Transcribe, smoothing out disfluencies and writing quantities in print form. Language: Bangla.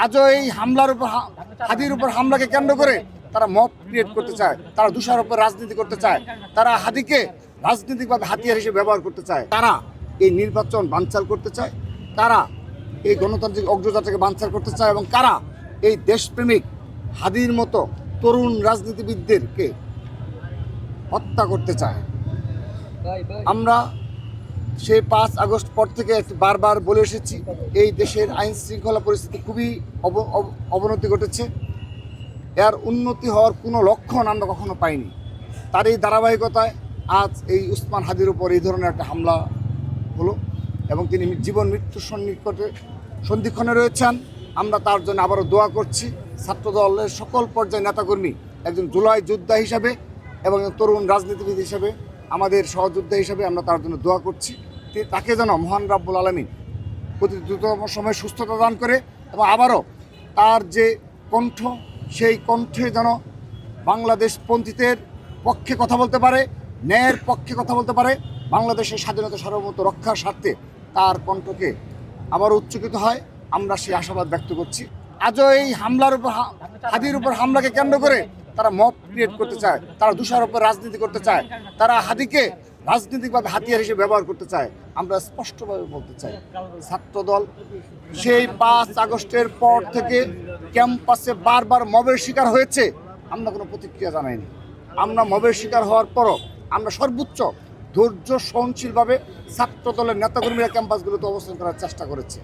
আজও এই হামলার উপর হাদির উপর হামলাকে কেন্দ্র করে তারা মব ক্রিয়েট করতে চায়, তারা দোষারোপের রাজনীতি করতে চায়, তারা হাদিকে রাজনৈতিকভাবে হাতিয়ার হিসেবে ব্যবহার করতে চায়, তারা এই নির্বাচন বানচাল করতে চায়, তারা এই গণতান্ত্রিক অগ্রযাত্রাকে বানচাল করতে চায় এবং কারা এই দেশপ্রেমিক হাদির মতো তরুণ রাজনীতিবিদদেরকে হত্যা করতে চায়। আমরা সেই 5 আগস্ট পর থেকে বারবার বলে এসেছি, এই দেশের আইন শৃঙ্খলা পরিস্থিতি খুবই অবনতি ঘটেছে। এর উন্নতি হওয়ার কোনো লক্ষণ আমরা কখনো পাইনি। তার এই ধারাবাহিকতায় আজ এই উসমান হাদির উপর এই ধরনের একটা হামলা হলো এবং তিনি জীবন মৃত্যুর সন্ধিক্ষণে রয়েছেন। আমরা তার জন্য আবারও দোয়া করছি। ছাত্র দলের সকল পর্যায়ের নেতাকর্মী একজন জুলাই যোদ্ধা হিসাবে এবং তরুণ রাজনীতিবিদ হিসাবে, আমাদের সহযোদ্ধা হিসাবে আমরা তার জন্য দোয়া করছি। তাকে যেন মহান রাব্বুল আলামিন অতি দ্রুততম সময়ে সুস্থতা দান করে এবং আবারও তার যে কণ্ঠ, সেই কণ্ঠে যেন বাংলাদেশপন্থীদের পক্ষে কথা বলতে পারে, ন্যায়ের পক্ষে কথা বলতে পারে, বাংলাদেশের স্বাধীনতা সার্বভৌমত্ব রক্ষার স্বার্থে তার কণ্ঠকে আবারও উচ্চকিত হয়, আমরা সেই আশাবাদ ব্যক্ত করছি। আজও এই হামলার উপর হাদির উপর হামলাকে কেন্দ্র করে তারা মব ক্রিয়েট করতে চায়, তারা দোষারোপের রাজনীতি করতে চায়, তারা হাদিকে রাজনৈতিকভাবে হাতিয়ার হিসেবে ব্যবহার করতে চায়। আমরা স্পষ্টভাবে বলতে চাই, ছাত্রদল সেই 5 আগস্টের পর থেকে ক্যাম্পাসে বারবার মবের শিকার হয়েছে, আমরা কোনো প্রতিক্রিয়া জানাইনি। আমরা মবের শিকার হওয়ার পরও আমরা সর্বোচ্চ ধৈর্য সহনশীলভাবে ছাত্রদলের নেতাকর্মীরা ক্যাম্পাসগুলোতে অবস্থান করার চেষ্টা করেছে।